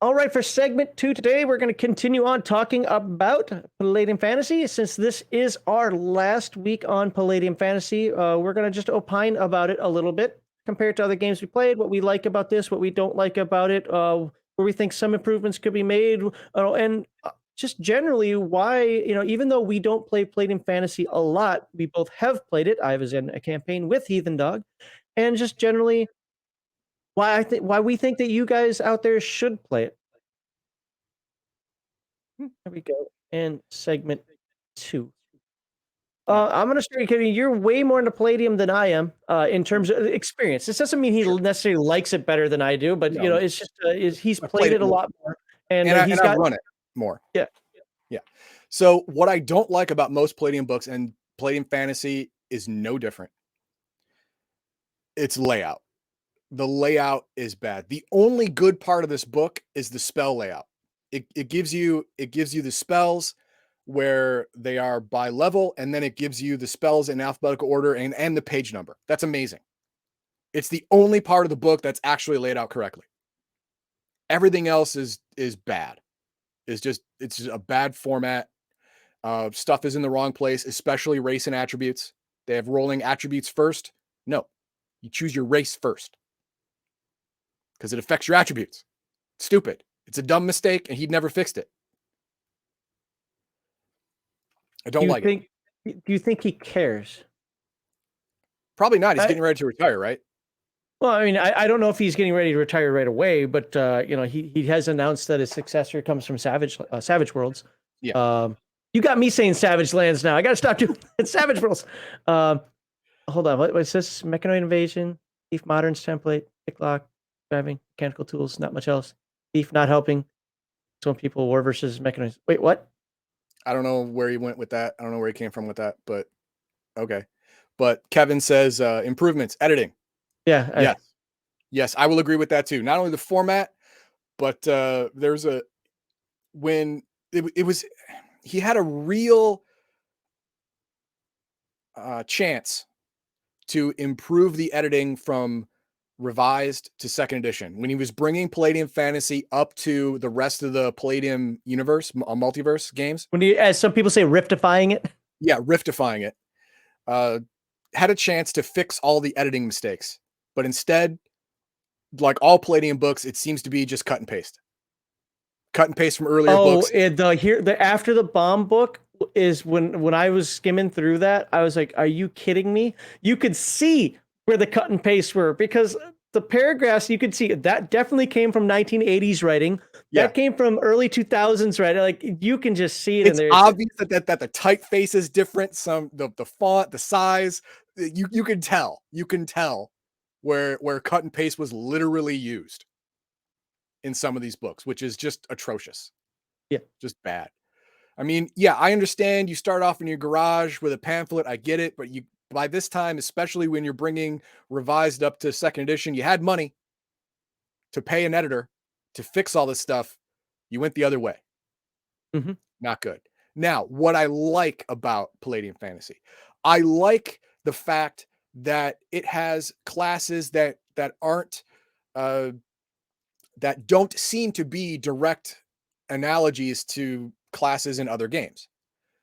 All right, for segment 2 today, we're going to continue on talking about Palladium Fantasy. Since this is our last week on Palladium Fantasy, we're going to just opine about it a little bit compared to other games we played, what we like about this, what we don't like about it, where we think some improvements could be made, and just generally why, even though we don't play Palladium Fantasy a lot, we both have played it. I was in a campaign with Heathen Dog, and just generally why we think that you guys out there should play it. There we go. And segment 2. I'm going to start, Kenny. You're way more into Palladium than I am in terms of experience. This doesn't mean he necessarily likes it better than I do, but No. It's just he's I've played it a lot more, and he's I've run it more. Yeah. Yeah. So what I don't like about most Palladium books and Palladium Fantasy is no different. It's layout. The layout is bad. The only good part of this book is the spell layout. It gives you the spells where they are by level, and then it gives you the spells in alphabetical order and the page number. That's amazing. It's the only part of the book that's actually laid out correctly. Everything else is bad. It's just a bad format. Stuff is in the wrong place, especially race and attributes. They have rolling attributes first. No, you choose your race first because it affects your attributes. Stupid. It's a dumb mistake, and he'd never fixed it. I don't like it. Do you think he cares? Probably not. He's getting ready to retire, right? Well, I mean, I don't know if he's getting ready to retire right away, but he has announced that his successor comes from Savage Worlds. Yeah. You got me saying Savage Lands now. I got to stop doing Savage Worlds. Hold on. What's this? Mechanoid Invasion, Thief Moderns template, pick lock, driving, mechanical tools, not much else. Thief not helping. Some people war versus Mechanoids. Wait, what? I don't know where he went with that. I don't know where he came from with that, but okay. But Kevin says improvements, editing. Yeah. Yes, I will agree with that too. Not only the format, but there's when it was, he had a real chance to improve the editing from revised to second edition when he was bringing Palladium Fantasy up to the rest of the Palladium universe, multiverse games. When he, as some people say, riftifying it. Yeah, riftifying it. Had a chance to fix all the editing mistakes, but instead, like all Palladium books, it seems to be just cut and paste. Cut and paste from earlier books. Oh, the after the bomb book is when I was skimming through that, I was like, "Are you kidding me?" You could see where the cut and paste were because the paragraphs you could see that definitely came from 1980s writing. Yeah. That came from early 2000s writing. Like you can just see it it's in there. Obvious that the typeface is different. The font, the size, you can tell. You can tell where cut and paste was literally used in some of these books, which is just atrocious. Yeah, just bad. I mean, yeah, I understand you start off in your garage with a pamphlet. I get it, but by this time, especially when you're bringing revised up to second edition, you had money to pay an editor to fix all this stuff. You went the other way. Mm-hmm. Not good. Now, what I like about Palladium Fantasy, I like the fact that it has classes that aren't that don't seem to be direct analogies to classes in other games.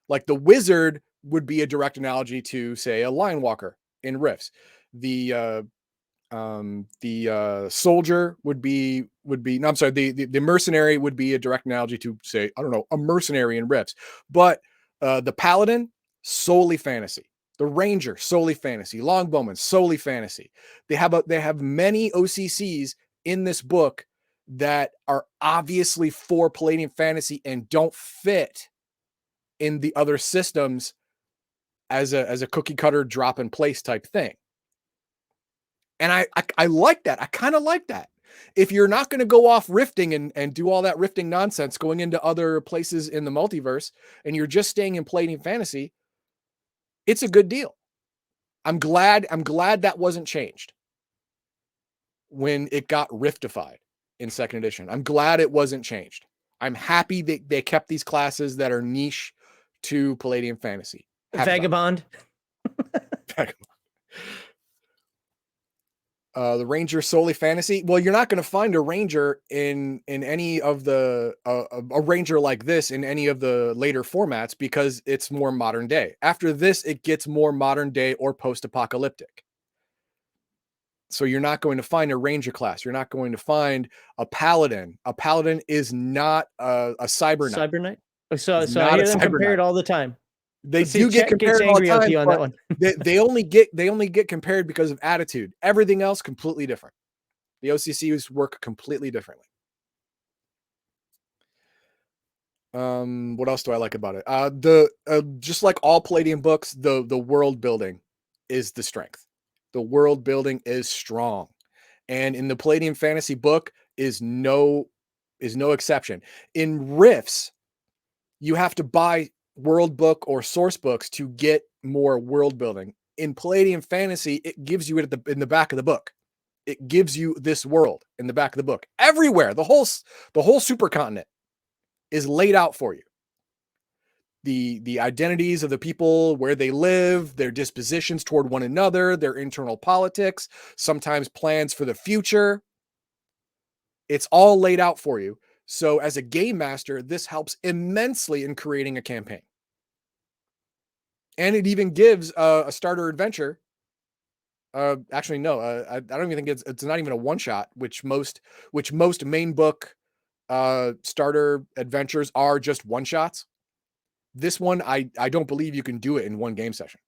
Like the wizard would be a direct analogy to, say, a line walker in Rifts. The soldier would be no, I'm sorry, the mercenary would be a direct analogy to, say, I don't know, a mercenary in Rifts. But the paladin, solely fantasy. The ranger, solely fantasy. Longbowman, solely fantasy. They have many OCCs in this book that are obviously for Palladium Fantasy and don't fit in the other systems as a cookie cutter drop in place type thing. And I like that. I kind of like that. If you're not going to go off rifting and do all that rifting nonsense going into other places in the multiverse, and you're just staying in Palladium Fantasy, it's a good deal. I'm glad that wasn't changed when it got riftified in second edition. I'm glad it wasn't changed. I'm happy that they kept these classes that are niche to Palladium Fantasy. Vagabond. The Ranger solely fantasy. Well, you're not going to find a Ranger in any of the a Ranger like this in any of the later formats because it's more modern day. After this, it gets more modern day or post-apocalyptic. So you're not going to find a Ranger class. You're not going to find a Paladin. A Paladin is not a Cyber Knight. Cyber Knight. So It's I not a hear them Cyber compared Knight. all the time. They Let's see, do get chat gets compared all the angry at time, you on but that one. they only get compared because of attitude. Everything else completely different. The OCCs work completely differently. What else do I like about it? Just like all Palladium books, the world building is the strength. The world building is strong, and in the Palladium fantasy book is no exception. In Rifts, you have to buy world book or source books to get more world building. In Palladium fantasy, it gives you it in the back of the book. It gives you this world in the back of the book. Everywhere, the whole supercontinent is laid out for you. The identities of the people, where they live, their dispositions toward one another, their internal politics, sometimes plans for the future. It's all laid out for you. So as a game master, this helps immensely in creating a campaign. And it even gives a starter adventure. Actually, no, I don't even think it's not even a one shot, which most main book starter adventures are just one shots. This one, I don't believe you can do it in one game session.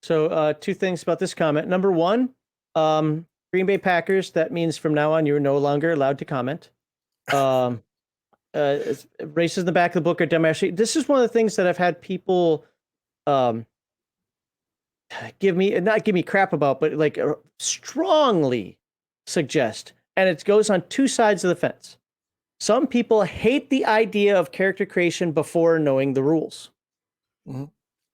So two things about this comment. Number one, Green Bay Packers. That means from now on you're no longer allowed to comment. Races in the back of the book are dumb. Actually, this is one of the things that I've had people not give me crap about, but like strongly suggest, and it goes on two sides of the fence. Some people hate the idea of character creation before knowing the rules. Mm-hmm.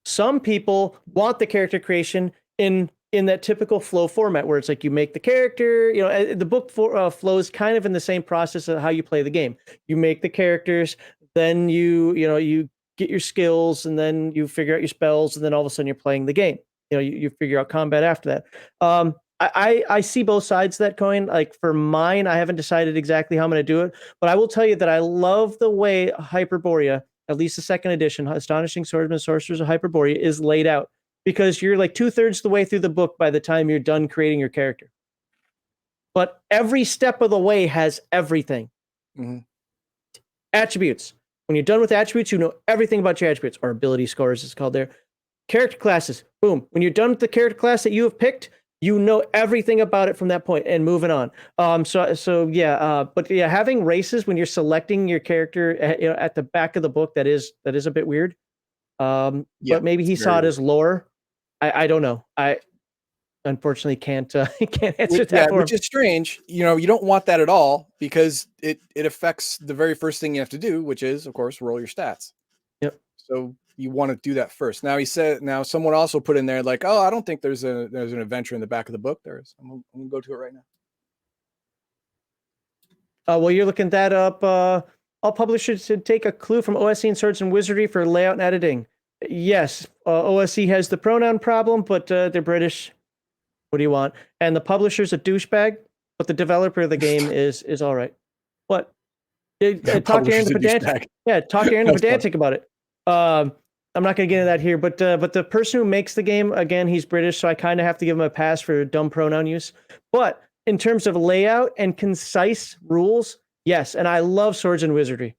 Some people want the character creation in that typical flow format where it's like you make the character, the book flows kind of in the same process of how you play the game. You make the characters, then you get your skills, and then you figure out your spells, and then all of a sudden you're playing the game. You figure out combat after that. I see both sides of that coin. Like for mine, I haven't decided exactly how I'm going to do it, but I will tell you that I love the way Hyperborea, at least the second edition, Astonishing Swordsmen and Sorcerers of Hyperborea, is laid out, because you're like 2/3 the way through the book by the time you're done creating your character. But every step of the way has everything. Mm-hmm. Attributes. When you're done with attributes, you know everything about your attributes, or ability scores, it's called there. Character classes. Boom. When you're done with the character class that you have picked, you know everything about it from that point and moving on. But having races when you're selecting your character at the back of the book, that is a bit weird. But maybe he saw it as lore. I don't know. I unfortunately can't answer that for him. Which is strange. You don't want that at all, because it affects the very first thing you have to do, which is, of course, roll your stats. Yep. So you want to do that first. Now someone also put in there like, oh, I don't think there's an adventure in the back of the book. There is. I'm gonna go to it right now. While you're looking that up, all publishers should take a clue from OSE and Swords and Wizardry for layout and editing. Yes, OSE has the pronoun problem, but they're British. What do you want? And the publisher's a douchebag, but the developer of the game is all right. What? Talk to Aaron the Pedantic. Yeah, talk to Aaron the Pedantic about it. I'm not going to get into that here, but the person who makes the game, again, he's British, so I kind of have to give him a pass for dumb pronoun use. But in terms of layout and concise rules, yes, and I love Swords and Wizardry.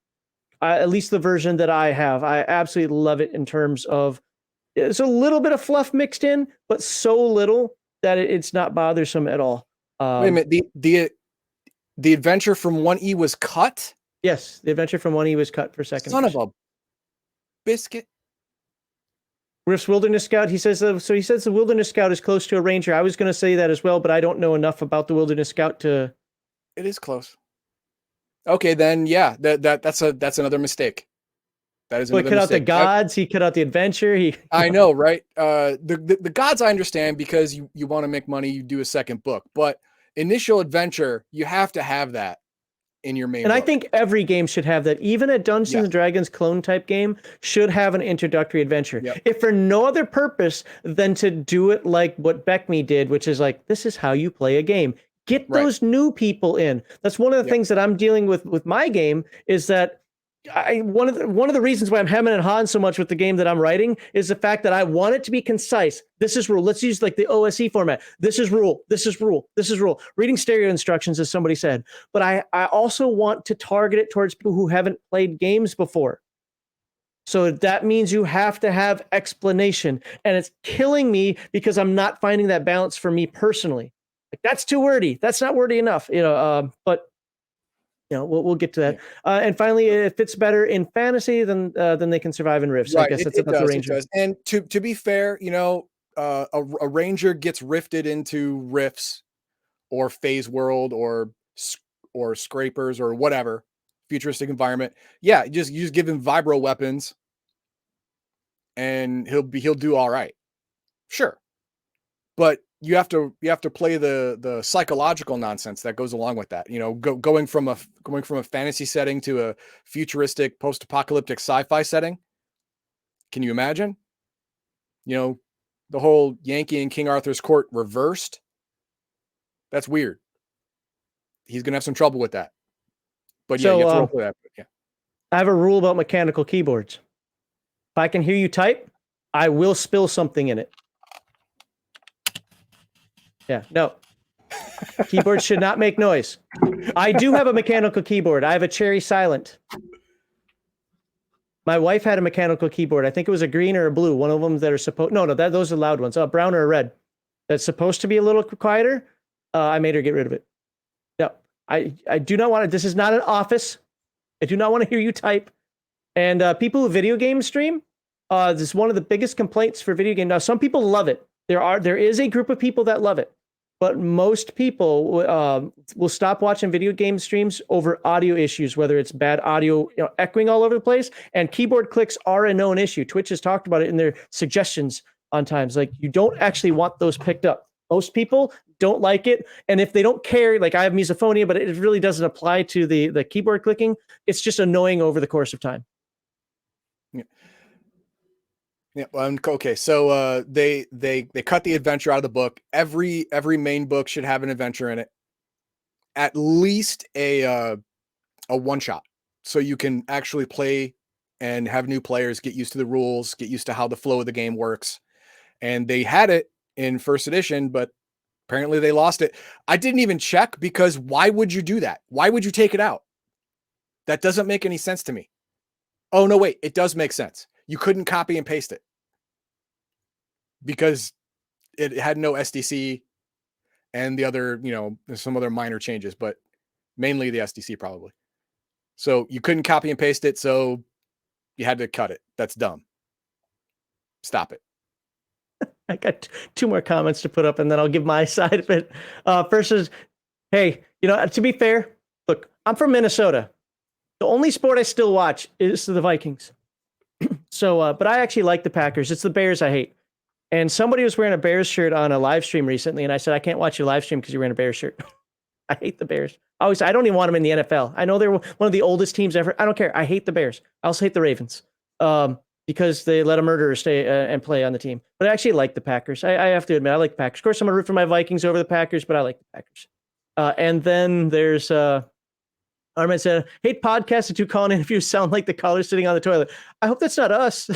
At least the version that I have, I absolutely love it in terms of there's a little bit of fluff mixed in, but so little that it's not bothersome at all. Wait a minute, the adventure from 1E was cut? Yes, the adventure from 1E was cut for second. Son of a biscuit. Rift's Wilderness Scout, he says the Wilderness Scout is close to a Ranger. I was going to say that as well, but I don't know enough about the Wilderness Scout to... It is close. Okay, then yeah, that's another mistake. That is another mistake. He cut out the gods, he cut out the adventure. I know, right? The gods I understand, because you want to make money, you do a second book. But initial adventure, you have to have that. in your main And book. I think every game should have that. Even a Dungeons Yes. and Dragons clone type game should have an introductory adventure. Yep. If for no other purpose than to do it like what Beckme did, which is like, this is how you play a game. Get Right. those new people in. That's one of the Yep. things that I'm dealing with my game is that one of the reasons why I'm hemming and hawing so much with the game that I'm writing is the fact that I want it to be concise. This is rule. Let's use like the OSE format. This is rule. This is rule. This is rule. Reading stereo instructions, as somebody said. But I also want to target it towards people who haven't played games before. So that means you have to have explanation, and it's killing me because I'm not finding that balance for me personally. Like, that's too wordy. That's not wordy enough, but we'll get to that. Yeah. And finally, it fits better in fantasy than they can survive in Rifts. Right. I guess that's the Ranger. It does. And to be fair, a Ranger gets rifted into Rifts or Phase World or Scrapers or whatever futuristic environment. Yeah, you just give him vibro weapons, and he'll do all right. Sure, but you have to play the psychological nonsense that goes along with that. Going from a fantasy setting to a futuristic post-apocalyptic sci-fi setting. Can you imagine? The whole Yankee and King Arthur's court reversed. That's weird. He's gonna have some trouble with that. But yeah, you have to roll for that. Yeah. I have a rule about mechanical keyboards. If I can hear you type, I will spill something in it. Yeah, no. Keyboards should not make noise. I do have a mechanical keyboard. I have a Cherry Silent. My wife had a mechanical keyboard. I think it was a green or a blue. One of them that are supposed... No, those are loud ones. Brown or a red. That's supposed to be a little quieter. I made her get rid of it. No, I do not want to... This is not an office. I do not want to hear you type. And people who video game stream, this is one of the biggest complaints for video game. Now, some people love it. There is a group of people that love it. But most people will stop watching video game streams over audio issues, whether it's bad audio, echoing all over the place. And keyboard clicks are a known issue. Twitch has talked about it in their suggestions on times. Like, you don't actually want those picked up. Most people don't like it. And if they don't care, like I have misophonia, but it really doesn't apply to the keyboard clicking. It's just annoying over the course of time. Yeah. Yeah. Okay. So they cut the adventure out of the book. Every main book should have an adventure in it. At least a one shot, so you can actually play and have new players get used to the rules, get used to how the flow of the game works. And they had it in first edition, but apparently they lost it. I didn't even check, because why would you do that? Why would you take it out? That doesn't make any sense to me. Oh no, wait, it does make sense. You couldn't copy and paste it because it had no SDC and the other, there's some other minor changes, but mainly the SDC probably. So you couldn't copy and paste it, so you had to cut it. That's dumb. Stop it. I got two more comments to put up, and then I'll give my side of it. First is, hey, to be fair, look, I'm from Minnesota. The only sport I still watch is the Vikings. So, but I actually like the Packers. It's the Bears I hate. And somebody was wearing a Bears shirt on a live stream recently, and I said, I can't watch your live stream because you're wearing a Bears shirt. I hate the Bears. I don't even want them in the NFL. I know they're one of the oldest teams ever. I don't care. I hate the Bears. I also hate the Ravens because they let a murderer stay and play on the team. But I actually like the Packers. I have to admit, I like the Packers. Of course, I'm going to root for my Vikings over the Packers, but I like the Packers. And then there's... Armin said, hate podcasts and 2 call-in interviews sound like the caller sitting on the toilet. I hope that's not us.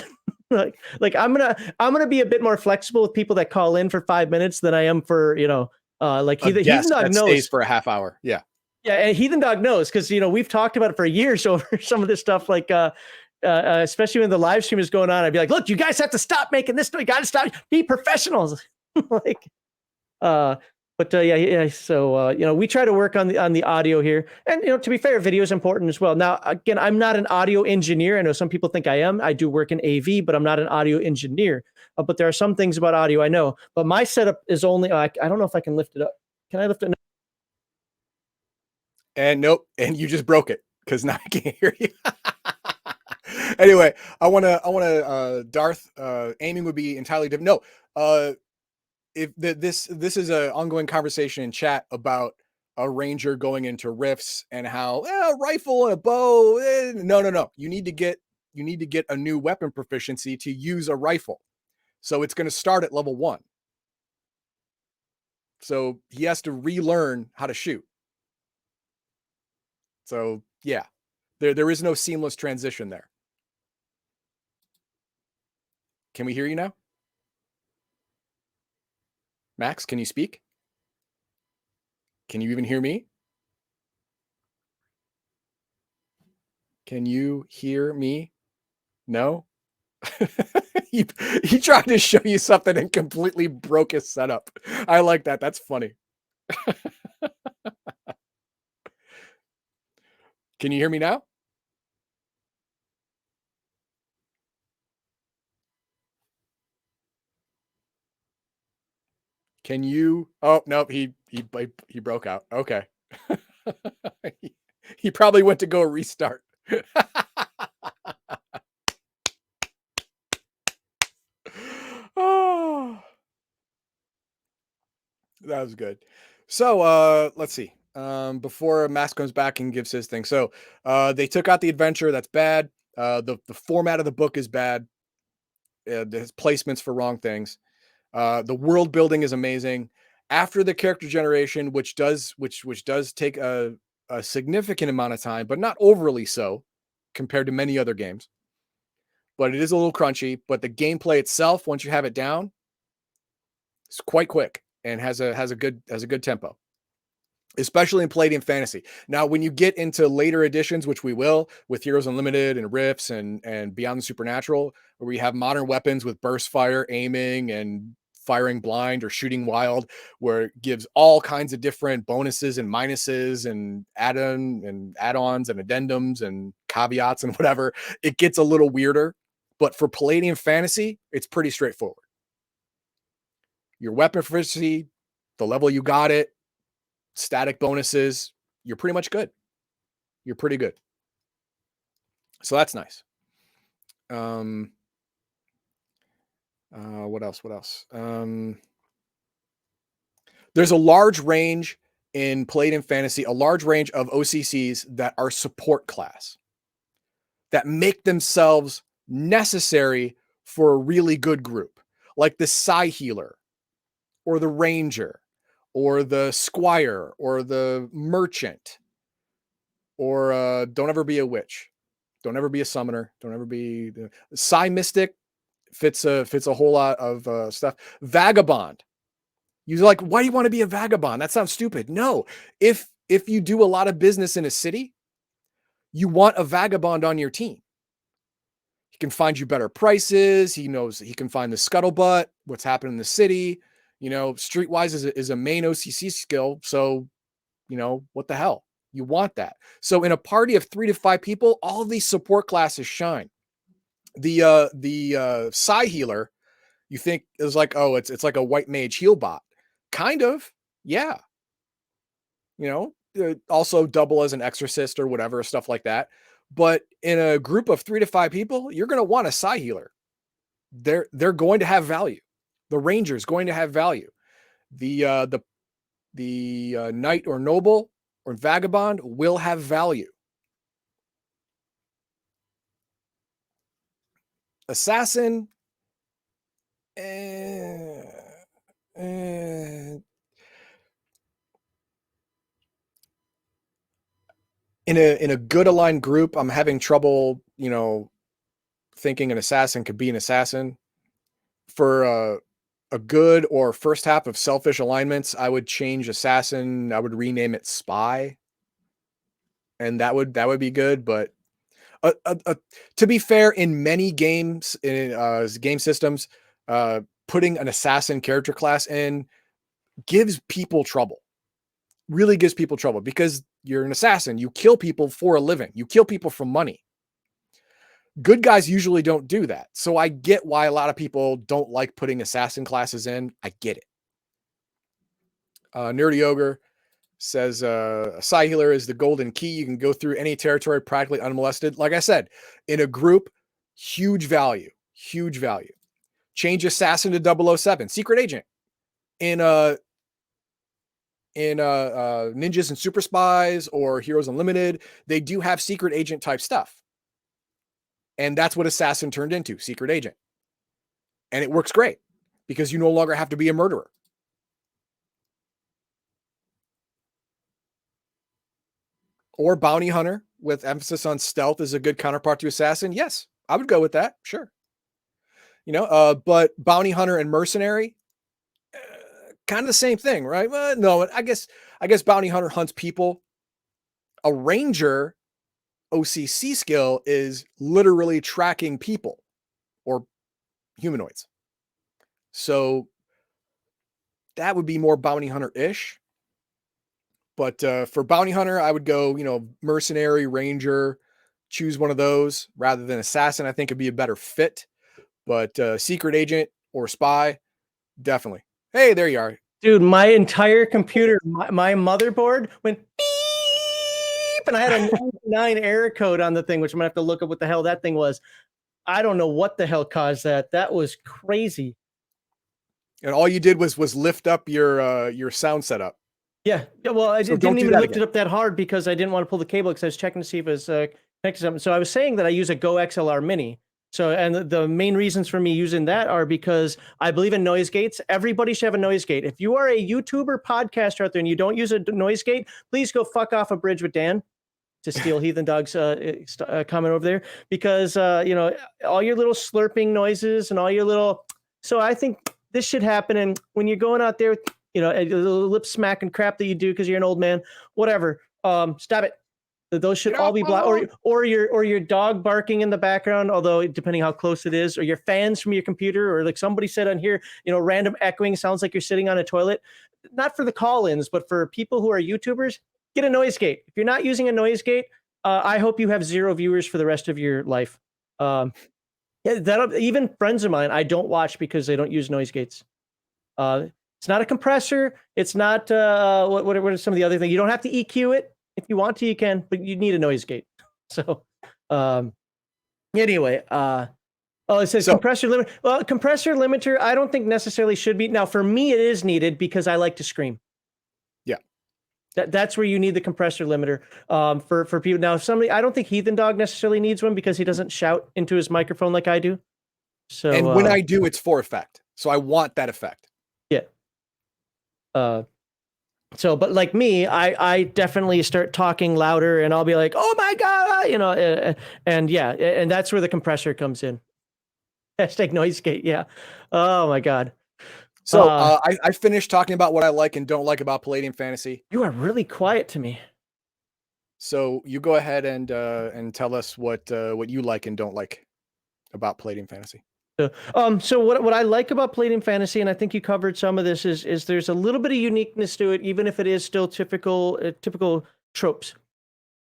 like I'm gonna be a bit more flexible with people that call in for 5 minutes than I am for like Heathen Dog knows stays for a half hour. Yeah, and Heathen Dog knows, because we've talked about it for years over some of this stuff. Like especially when the live stream is going on, I'd be like, look, you guys have to stop making this. You got to stop. Be professionals. Yeah. So we try to work on the audio here, and to be fair, video is important as well. Now, again, I'm not an audio engineer. I know some people think I am. I do work in AV, but I'm not an audio engineer. But there are some things about audio I know. But my setup is only. I don't know if I can lift it up. Can I lift it? And nope. And you just broke it, because now I can't hear you. Anyway, I want to. Darth aiming would be entirely different. No. If this is an ongoing conversation in chat about a ranger going into rifts and how a rifle and a bow. No. You need to get a new weapon proficiency to use a rifle. So it's going to start at level 1. So he has to relearn how to shoot. So yeah, there is no seamless transition there. Can we hear you now? Max, can you speak? Can you even hear me? Can you hear me? No? he tried to show you something and completely broke his setup. I like that. That's funny. Can you hear me now? Can you? Oh no, he broke out. Okay. he probably went to go restart. Oh, that was good. So let's see. Before Max comes back and gives his thing. So they took out the adventure. That's bad. The format of the book is bad. There's placements for wrong things. The world building is amazing. After the character generation, which does take a significant amount of time, but not overly so compared to many other games. But it is a little crunchy. But the gameplay itself, once you have it down, it's quite quick and has a good tempo, especially in Palladium Fantasy. Now, when you get into later editions, which we will, with Heroes Unlimited and Rifts and Beyond the Supernatural, where we have modern weapons with burst fire, aiming, and firing blind or shooting wild, where it gives all kinds of different bonuses and minuses and add-ons and addendums and caveats and whatever, it gets a little weirder. But for Palladium Fantasy, it's pretty straightforward. Your weapon proficiency, the level you got it, static bonuses, you're pretty much good. You're pretty good. So that's nice. What else? There's a large range in Palladium Fantasy, a large range of OCCs that are support class that make themselves necessary for a really good group, like the Psy Healer or the Ranger or the Squire or the Merchant, or don't ever be a witch. Don't ever be a summoner. Don't ever be the Psy Mystic. Fits a whole lot of stuff. Vagabond. You're like, why do you want to be a vagabond? That sounds stupid. No, if you do a lot of business in a city, you want a vagabond on your team. He can find you better prices. He knows he can find the scuttlebutt, what's happening in the city. Streetwise is a main OCC skill. So, what the hell? You want that. So in a party of 3 to 5 people, all of these support classes shine. The Psy Healer, you think is like, oh, it's like a white mage heal bot. Kind of, yeah. Also double as an exorcist or whatever, stuff like that. But in a group of 3 to 5 people, you're going to want a Psy Healer. They're going to have value. The Ranger is going to have value. The Knight or Noble or Vagabond will have value. Assassin, in a good aligned group, I'm having trouble, thinking an assassin could be an assassin. For a good or first half of selfish alignments, I would change assassin. I would rename it spy, and that would be good. But to be fair, in many games, in game systems, putting an assassin character class in gives people trouble. Really gives people trouble because you're an assassin. You kill people for a living. You kill people for money. Good guys usually don't do that. So I get why a lot of people don't like putting assassin classes in. I get it. Nerdy Ogre says a Psy Healer is the golden key. You can go through any territory practically unmolested. Like I said, in a group, huge value. Huge value. Change assassin to 007. Secret agent. In a in Ninjas and Super Spies or Heroes Unlimited, they do have secret agent type stuff. And that's what Assassin turned into, secret agent. And it works great because you no longer have to be a murderer. Or bounty hunter with emphasis on stealth is a good counterpart to assassin. Yes, I would go with that. Sure. But bounty hunter and mercenary, kind of the same thing, right? Well, no, I guess bounty hunter hunts people. A ranger OCC skill is literally tracking people or humanoids. So that would be more bounty hunter-ish. But for bounty hunter, I would go, mercenary, ranger, choose one of those rather than assassin. I think it'd be a better fit. But secret agent or spy, definitely. Hey, there you are. Dude, my entire computer, my motherboard went beep, and I had a 99 error code on the thing, which I'm gonna have to look up what the hell that thing was. I don't know what the hell caused that. That was crazy. And all you did was lift up your sound setup. Yeah. Well, I didn't even lift it up that hard because I didn't want to pull the cable because I was checking to see if it was connected to something. So I was saying that I use a Go XLR Mini. So, and the main reasons for me using that are because I believe in noise gates. Everybody should have a noise gate. If you are a YouTuber podcaster out there and you don't use a noise gate, please go fuck off a bridge with Dan, to steal Heathen Dog's comment over there, because all your little slurping noises and all your little. So I think this should happen. And when you're going out there, a little lip smack and crap that you do because you're an old man, whatever. Stop it. Those should all be blocked, or your dog barking in the background, although depending how close it is, or your fans from your computer, or like somebody said on here, random echoing sounds like you're sitting on a toilet. Not for the call-ins, but for people who are YouTubers, get a noise gate. If you're not using a noise gate, I hope you have 0 viewers for the rest of your life. Even friends of mine, I don't watch because they don't use noise gates. It's not a compressor. It's not what are some of the other things? You don't have to EQ it. If you want to, you can, but you need a noise gate. So, anyway, it says compressor limiter. Well, compressor limiter, I don't think necessarily should be. Now, for me, it is needed because I like to scream. Yeah, that's where you need the compressor limiter. For people. Now, I don't think Heathen Dog necessarily needs one because he doesn't shout into his microphone like I do. So, and when I do, it's for effect. So I want that effect. Yeah. So, but like me, I definitely start talking louder and I'll be like, oh my God, and that's where the compressor comes in. Hashtag noise gate. Yeah. Oh my God. So I finished talking about what I like and don't like about Palladium Fantasy. You are really quiet to me. So you go ahead and tell us what you like and don't like about Palladium Fantasy. So what I like about Palladium Fantasy, and I think you covered some of this, is there's a little bit of uniqueness to it, even if it is still typical tropes.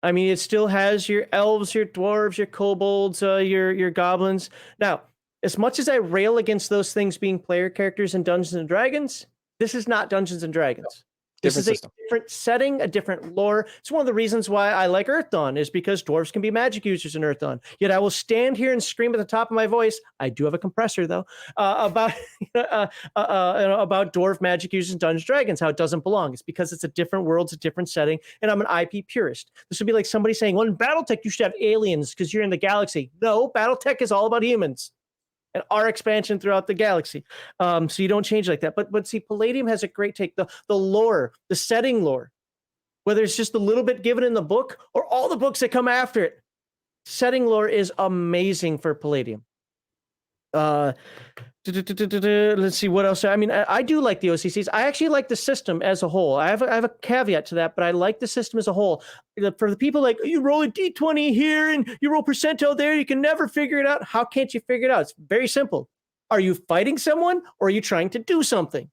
I mean, it still has your elves, your dwarves, your kobolds, your goblins. Now, as much as I rail against those things being player characters in Dungeons and Dragons, this is not Dungeons and Dragons. This is a different setting, a different lore. It's one of the reasons why I like Earth Dawn, is because dwarves can be magic users in Earth Dawn. Yet I will stand here and scream at the top of my voice. I do have a compressor though, about dwarf magic users in Dungeons and Dragons, how it doesn't belong. It's because it's a different world, it's a different setting, and I'm an IP purist. This would be like somebody saying, well, in BattleTech you should have aliens because you're in the galaxy. No, BattleTech is all about humans and our expansion throughout the galaxy. So you don't change like that. But see, Palladium has a great take. The lore, the setting lore, whether it's just a little bit given in the book or all the books that come after it, setting lore is amazing for Palladium. Let's see what else. I mean, I do like the OCCs. I actually like the system as a whole. I have a caveat to that, but I like the system as a whole. For the people like, you roll a D20 here and you roll percentile there, you can never figure it out. How can't you figure it out? It's very simple. Are you fighting someone or are you trying to do something?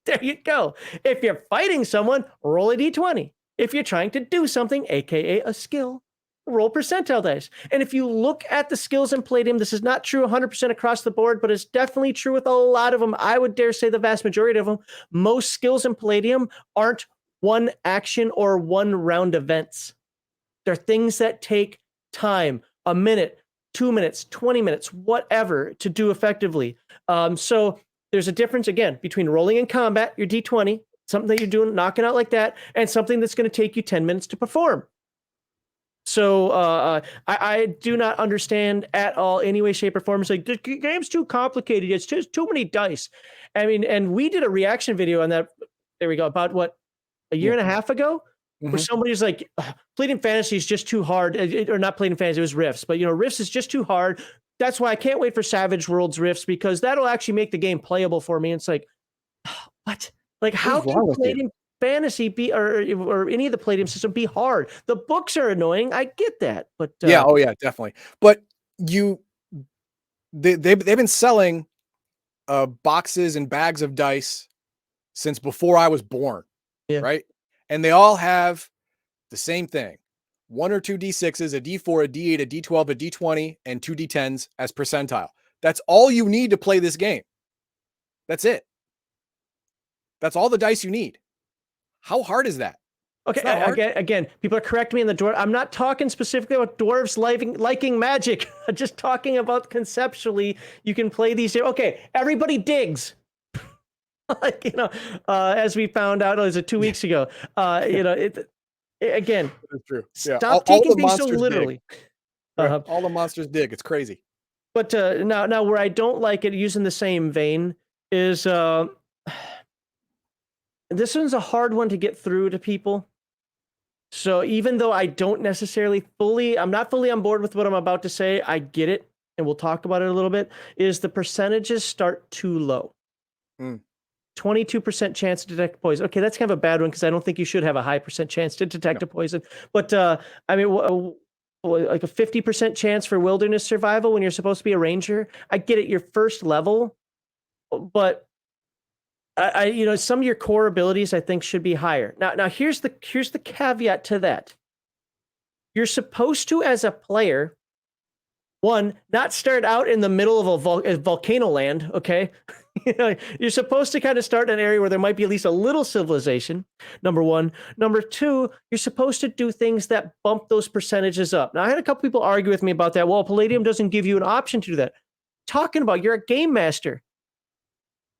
There you go. If you're fighting someone, roll a D20. If you're trying to do something, aka a skill, roll percentile dice. And if you look at the skills in Palladium, this is not true 100% across the board, but it's definitely true with a lot of them. I would dare say the vast majority of them. Most skills in Palladium aren't one action or one round events. They're things that take time, a minute, 2 minutes, 20 minutes, whatever, to do effectively. So there's a difference, again, between rolling in combat, your D20, something that you're doing, knocking out like that, and something that's going to take you 10 minutes to perform. So I do not understand at all, any way, shape, or form. It's like the game's too complicated. It's just too many dice. I mean, and we did a reaction video on that. There we go. About what, a year Yeah. and a half ago, where somebody's like, Palladium Fantasy is just too hard, or not Palladium Fantasy, it was Rifts, but Rifts is just too hard. That's why I can't wait for Savage Worlds Rifts, because that'll actually make the game playable for me. And it's like, what? Like, how can Palladium Fantasy be, or any of the Palladium system be hard? The books are annoying. I get that, but yeah, oh yeah, definitely. But they've been selling boxes and bags of dice since before I was born, right? And they all have the same thing: 1 or 2 D6s, a D4, a D8, a D12, a D20, and 2 D10s as percentile. That's all you need to play this game. That's it. That's all the dice you need. How hard is that? Okay, again, people are correcting me in the dwarf. I'm not talking specifically about dwarves liking magic. I'm just talking about conceptually, you can play these. Okay, everybody digs. Like, as we found out, was it 2 weeks ago? Again, that's true. Yeah, stop taking things so literally. All the monsters dig. It's crazy. But now, where I don't like it, using the same vein, is this one's a hard one to get through to people. So even though I don't necessarily I'm not fully on board with what I'm about to say, I get it, and we'll talk about it a little bit, is the percentages start too low. 22% chance to detect poison. Okay, that's kind of a bad one, because I don't think you should have a high percent chance to detect a poison. But I mean, like a 50% chance for wilderness survival when you're supposed to be a ranger. I get it, your first level, but some of your core abilities I think should be higher. Now here's the caveat to that. You're supposed to, as a player, one, not start out in the middle of a volcano land, okay? You're supposed to kind of start in an area where there might be at least a little civilization, number one. Number two, you're supposed to do things that bump those percentages up. Now, I had a couple people argue with me about that. Well, Palladium doesn't give you an option to do that. Talking about, you're a game master.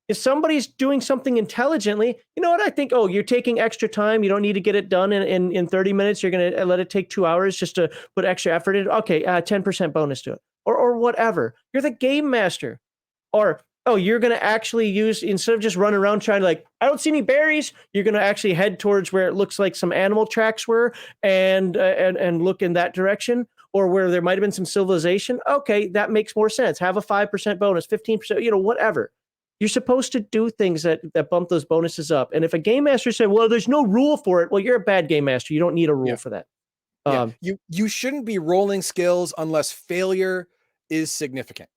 If somebody's doing something intelligently, you know what I think? Oh, you're taking extra time. You don't need to get it done in 30 minutes. You're going to let it take 2 hours just to put extra effort in. Okay, 10% bonus to it, or whatever. You're the game master. Or, oh, you're going to actually use, instead of just running around trying to, like, I don't see any berries, you're going to actually head towards where it looks like some animal tracks were, and look in that direction, or where there might have been some civilization. Okay, that makes more sense. Have a 5% bonus, 15%, whatever. You're supposed to do things that bump those bonuses up. And if a game master said, well, there's no rule for it, well, you're a bad game master. You don't need a rule for that. You shouldn't be rolling skills unless failure is significant.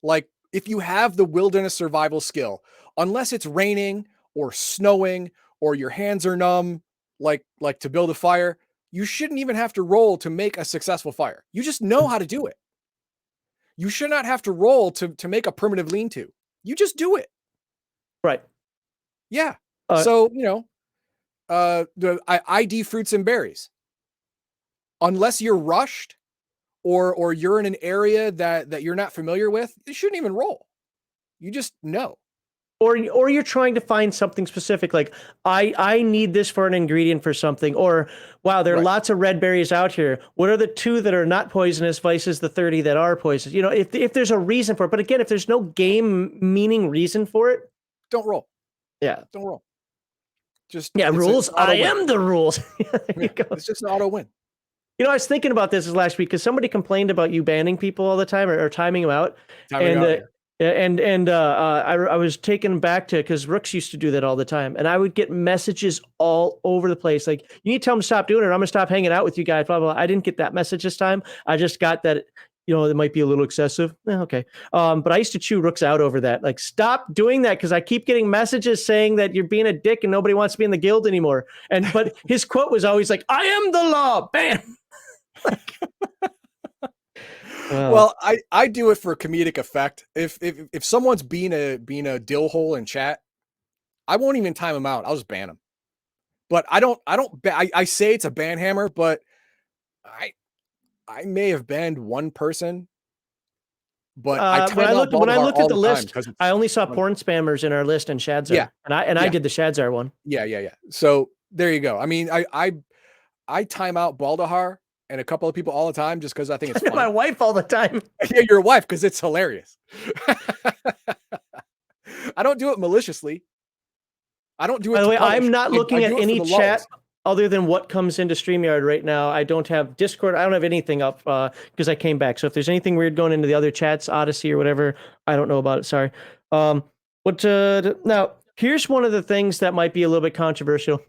Like, if you have the wilderness survival skill, unless it's raining or snowing or your hands are numb, like to build a fire, you shouldn't even have to roll to make a successful fire. You just know how to do it. You should not have to roll to make a primitive lean-to. You just do it. Right. Yeah. So, the ID fruits and berries. Unless you're rushed or you're in an area that you're not familiar with, you shouldn't even roll. You just know. Or you're trying to find something specific, like I need this for an ingredient for something, or wow, there are lots of red berries out here. What are the 2 that are not poisonous versus the 30 that are poisonous? If there's a reason for it, but again, if there's no game meaning reason for it, don't roll. Yeah, don't roll. Just rules. I am the rules. It's just an auto win. I was thinking about this last week because somebody complained about you banning people all the time or timing them out. I was taken back to, because Rooks used to do that all the time, and I would get messages all over the place like, you need to tell them to stop doing it, or I'm gonna stop hanging out with you guys, blah, blah, blah. I didn't get that message this time. I just got that it might be a little excessive. Okay. But I used to chew Rooks out over that. Like, stop doing that, because I keep getting messages saying that you're being a dick and nobody wants to be in the guild anymore. But his quote was always like, I am the law. Bam. Well, I do it for comedic effect. If someone's being a dill hole in chat, I won't even time them out. I'll just ban them. But I say it's a ban hammer, but I may have banned one person but I when time I out looked when I Baldahar looked at all the the time list, because it's I only saw funny. porn spammers in our list and Shadzar. Yeah, And I yeah, did the Shadzar one. yeah. So there you go. I mean, I time out Baldahar and a couple of people all the time just because I think it's My funny. wife all the time. Yeah, your wife, because it's hilarious. I don't do it maliciously. I don't do By it the to way, I'm punish. not I looking at do it for any the chat lulls. other than what comes into StreamYard right now. I don't have Discord. I don't have anything up because I came back. So if there's anything weird going into the other chats, Odyssey or whatever, I don't know about it. Sorry. Now here's one of the things that might be a little bit controversial.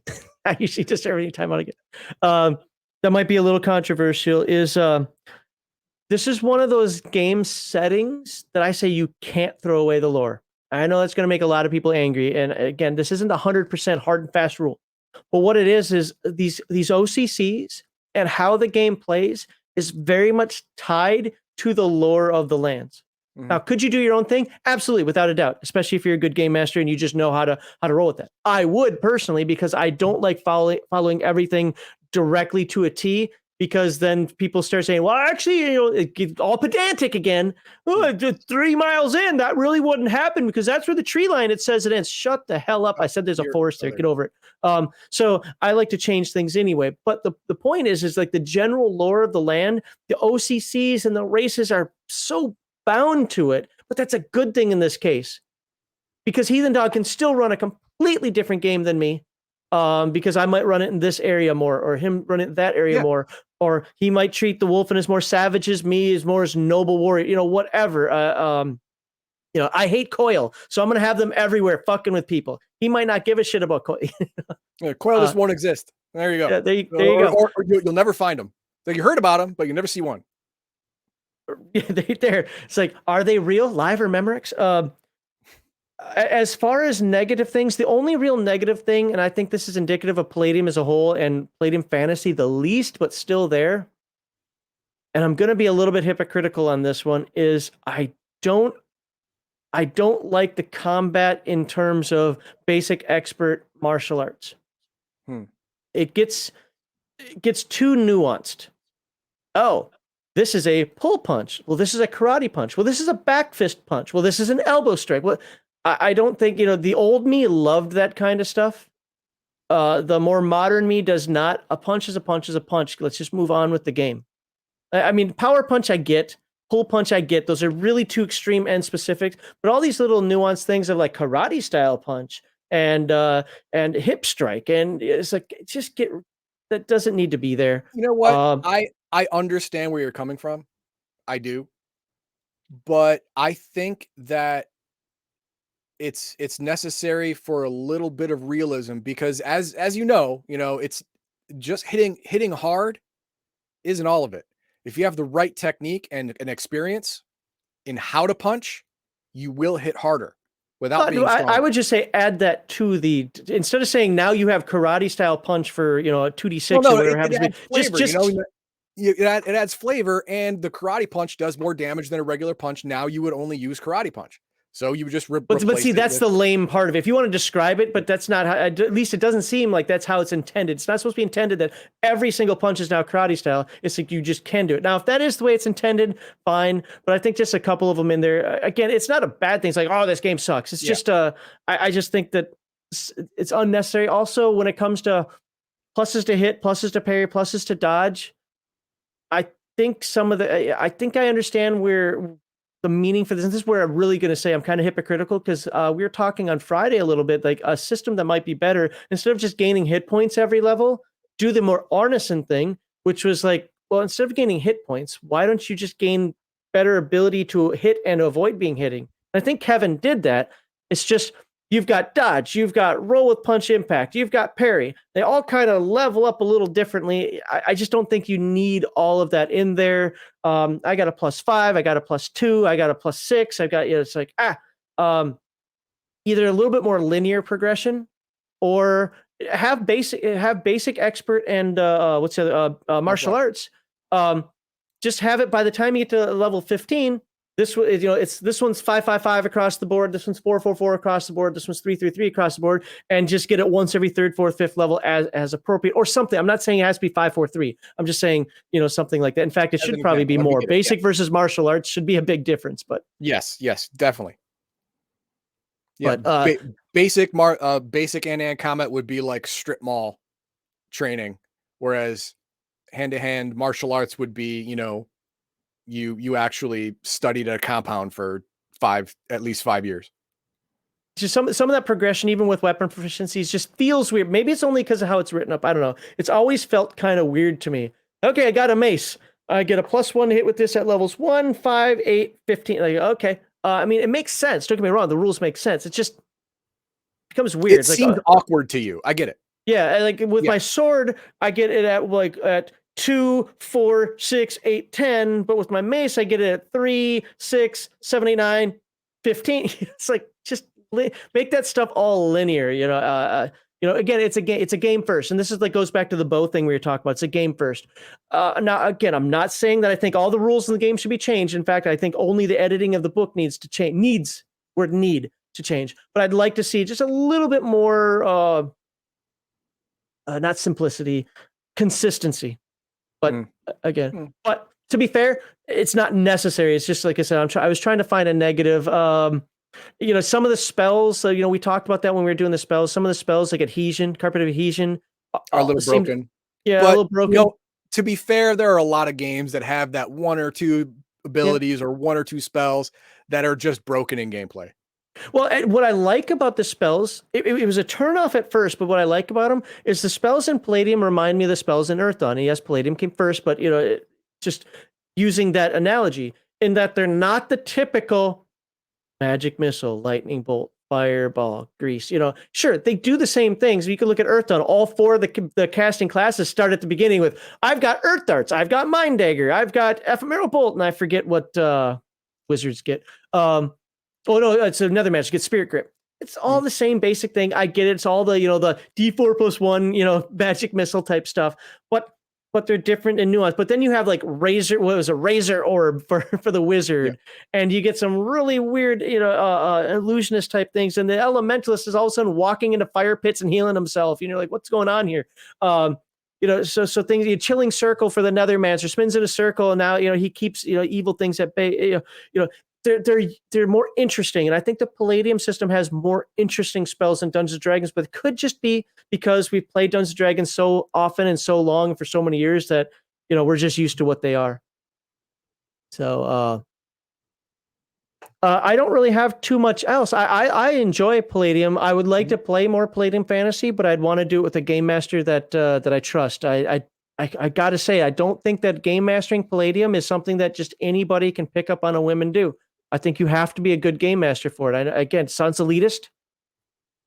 I usually just every time out again. That might be a little controversial is this is one of those game settings that I say you can't throw away the lore. I know that's going to make a lot of people angry. And again, this isn't a 100% hard and fast rule. But what it is these OCCs and how the game plays is very much tied to the lore of the lands. Mhm. Now, could you do your own thing? Absolutely, without a doubt, especially if you're a good game master and you just know how to roll with that. I would personally, because I don't like following everything directly to a T, because then people start saying, well, actually, it gets all pedantic again. Oh, 3 miles in, that really wouldn't happen because that's where the tree line, it says it ends. Shut the hell up. I said there's a forest there. Get over it. So I like to change things anyway. But the point is like the general lore of the land, the OCCs and the races are so bound to it. But that's a good thing in this case because Heathen Dog can still run a completely different game than me. Because I might run it in this area more, or him run it in that area more, or he might treat the wolf and as more savage as me, as more as noble warrior, whatever. I hate Coil, so I'm gonna have them everywhere fucking with people. He might not give a shit about Coil. Yeah, Coil just won't exist. There you go. Yeah, there you go. Or you'll never find them. Like you heard about them, but you never see one. There. It's like, are they real, live, or Memorex? As far as negative things, the only real negative thing, and I think this is indicative of Palladium as a whole and Palladium Fantasy the least, but still there, and I'm going to be a little bit hypocritical on this one, is I don't like the combat in terms of basic expert martial arts. It gets too nuanced. Oh, this is a pull punch. Well, this is a karate punch. Well, this is a back fist punch. Well, this is an elbow strike. Well, I don't think, the old me loved that kind of stuff. The more modern me does not. A punch is a punch is a punch. Let's just move on with the game. I mean, power punch I get. Pull punch I get. Those are really too extreme and specific. But all these little nuanced things of like karate style punch and hip strike. And it's like, that doesn't need to be there. You know what? I understand where you're coming from. I do. But I think that it's necessary for a little bit of realism because as you know, it's just hitting hard isn't all of it. If you have the right technique and an experience in how to punch, you will hit harder without being stronger. I would just say add that to instead of saying now you have karate style punch for a 2d6 or whatever happens to be. Flavor, it adds flavor, and the karate punch does more damage than a regular punch. Now you would only use karate punch. So you would just but see, that's the lame part of it. If you want to describe it, but that's not how, at least it doesn't seem like that's how it's intended. It's not supposed to be intended that every single punch is now karate style. It's like you just can do it. Now, if that is the way it's intended, fine. But I think just a couple of them in there, again, it's not a bad thing. It's like, oh, this game sucks. It's just, I just think that it's unnecessary. Also, when it comes to pluses to hit, pluses to parry, pluses to dodge, I think I understand where the meaning for this. And this is where I'm really going to say I'm kind of hypocritical because we were talking on Friday a little bit, like a system that might be better instead of just gaining hit points every level, do the more Arneson thing, which was like, well, instead of gaining hit points, why don't you just gain better ability to hit and avoid being hitting? And I think Kevin did that. It's just, you've got dodge, you've got roll with punch impact, you've got parry. They all kind of level up a little differently. I just don't think you need all of that in there. I got a +5, I got a +2, I got a +6. I got, it's like, either a little bit more linear progression or have basic expert and what's the other, martial arts. Just have it by the time you get to level 15, this this one's 5-5-5 across the board. This one's 4-4-4 across the board. This one's 3-3-3 across the board, and just get it once every third, fourth, fifth level as appropriate or something. I'm not saying it has to be 5-4-3. I'm just saying something like that. In fact, it should probably be more. Basic versus martial arts should be a big difference, but yes, definitely. Yeah, but basic hand-to-hand combat would be like strip mall training, whereas hand-to-hand martial arts would be, you actually studied at a compound for at least 5 years. Just some of that progression, even with weapon proficiencies, just feels weird. Maybe it's only because of how it's written up. I don't know. It's always felt kind of weird to me. Okay, I got a mace. I get a +1 to hit with this at levels 1, 5, 8, 15. Like, okay. I mean, it makes sense. Don't get me wrong. The rules make sense. It just becomes weird. It seems awkward to you. I get it. Yeah, like with my sword, I get it at 2, 4, 6, 8, 10. But with my mace, I get it at 3, 6, 7, 8, 9, 15. It's like just make that stuff all linear. Again, it's a game first, and this is goes back to the bow thing we were talking about. It's a game first. Now, again, I'm not saying that I think all the rules in the game should be changed. In fact, I think only the editing of the book needs to change. Need to change. But I'd like to see just a little bit more, not simplicity, consistency. But again, but to be fair, it's not necessary. It's just like I said, I was trying to find a negative. Some of the spells. So we talked about that when we were doing the spells. Some of the spells like adhesion, carpet of adhesion, are a little broken. Yeah, a little broken. To be fair, there are a lot of games that have that 1 or 2 abilities or 1 or 2 spells that are just broken in gameplay. Well, what I like about the spells, it was a turnoff at first, but what I like about them is the spells in Palladium remind me of the spells in Earth Dawn. Yes, Palladium came first, but just using that analogy in that they're not the typical magic missile, lightning bolt, fireball, grease. Sure, they do the same things. You can look at Earth Dawn. All 4 of the casting classes start at the beginning with, I've got Earth Darts, I've got Mind Dagger, I've got Ephemeral Bolt, and I forget what wizards get. Oh no, it's another magic. It's Spirit Grip. It's all the same basic thing. I get it. It's all the the D4+1 magic missile type stuff. But they're different and nuanced. But then you have razor orb for the wizard, and you get some really weird illusionist type things. And the elementalist is all of a sudden walking into fire pits and healing himself. You're like, what's going on here? So things. Chilling circle for the Nethermancer spins in a circle, and now he keeps evil things at bay. They're more interesting, and I think the Palladium system has more interesting spells than Dungeons and Dragons, but it could just be because we've played Dungeons and Dragons so often and so long and for so many years that we're just used to what they are. So I don't really have too much else. I enjoy Palladium. I would like to play more Palladium Fantasy, but I'd want to do it with a game master that I trust. I gotta say, I don't think that game mastering Palladium is something that just anybody can pick up on a whim and do. I think you have to be a good game master for it. Again, it sounds elitist.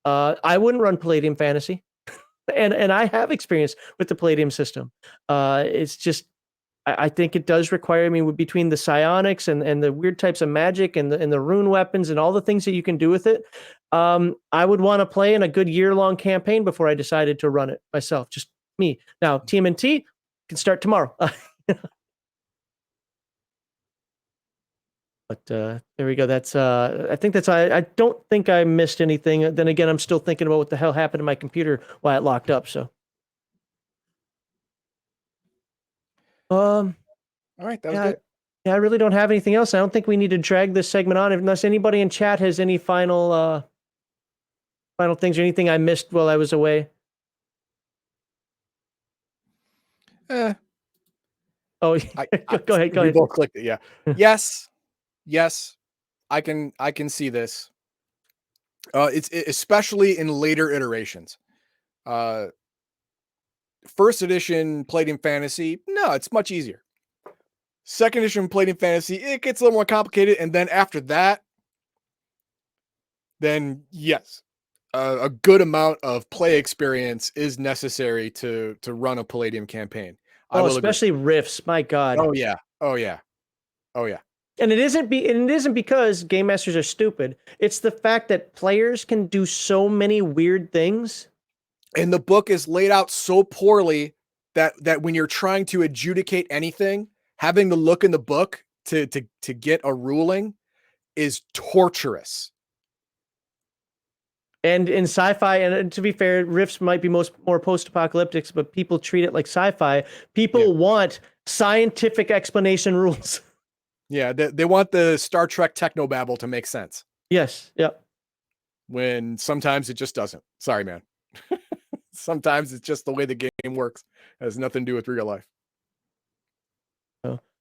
I wouldn't run Palladium Fantasy, and I have experience with the Palladium system. It's just, I think it does require, between the psionics and the weird types of magic and the rune weapons and all the things that you can do with it. I would want to play in a good year-long campaign before I decided to run it myself. Just me. Now, TMNT can start tomorrow. But there we go. That's I think that's I don't think I missed anything. Then again, I'm still thinking about what the hell happened to my computer while it locked up. So all right, that was good. Yeah, I really don't have anything else. I don't think we need to drag this segment on unless anybody in chat has any final things or anything I missed while I was away. Oh, go ahead. We both clicked it. Yeah. Yes. I can see this. It's especially in later iterations. First edition Palladium Fantasy, no, it's much easier. Second edition Palladium Fantasy, it gets a little more complicated, and then after that, then yes, a good amount of play experience is necessary to run a Palladium campaign. Especially riffs. My God. Oh yeah. And it isn't because game masters are stupid. It's the fact that players can do so many weird things. And the book is laid out so poorly that when you're trying to adjudicate anything, having to look in the book to get a ruling is torturous. And in sci-fi, and to be fair, Rifts might be more post-apocalyptic, but people treat it like sci-fi. People want scientific explanation rules. Yeah, they want the Star Trek technobabble to make sense. Yes. Yeah. When sometimes it just doesn't. Sorry, man. Sometimes it's just the way the game works. It has nothing to do with real life.